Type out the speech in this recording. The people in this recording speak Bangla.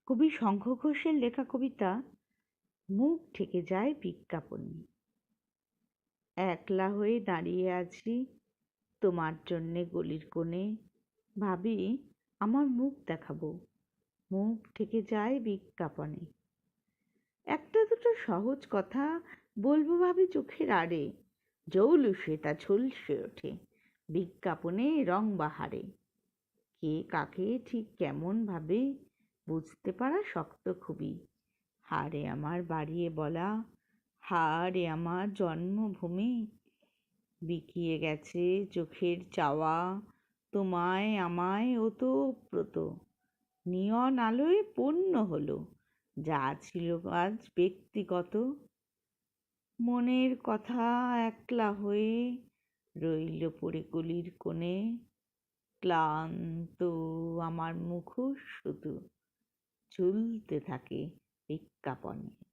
কবি শঙ্খ ঘোষের লেখা কবিতা মুখ ঢেকে যায় বিজ্ঞাপনে। একলা হয়ে দাঁড়িয়ে আছি তোমার জন্যে গলির কোণে, ভাবি আমার মুখ দেখাবো, মুখ ঢেকে যায় বিজ্ঞাপনে। একটা দুটো সহজ কথা বলবো ভাবি চোখের আড়ে, জৌলুসে তা ঝলসে ওঠে বিজ্ঞাপনে রং বাহারে। কে কাকে ঠিক কেমন ভাবে বুঝতে পারা শক্ত খুবই। হারে আমার বাড়িয়ে বলা, হারে আমার জন্মভূমি, বিকিয়ে গেছে চোখের চাওয়া, তোমায় আমায় ওতপ্রোত। নিয়ন আলোয় পূর্ণ হলো যা ছিল আজ ব্যক্তিগত। মনের কথা একলা হয়ে রইল পড়ে গলির কোণে, ক্লান্ত আমার মুখোশ শুধু ঝুলতে থাকে বিজ্ঞাপনে।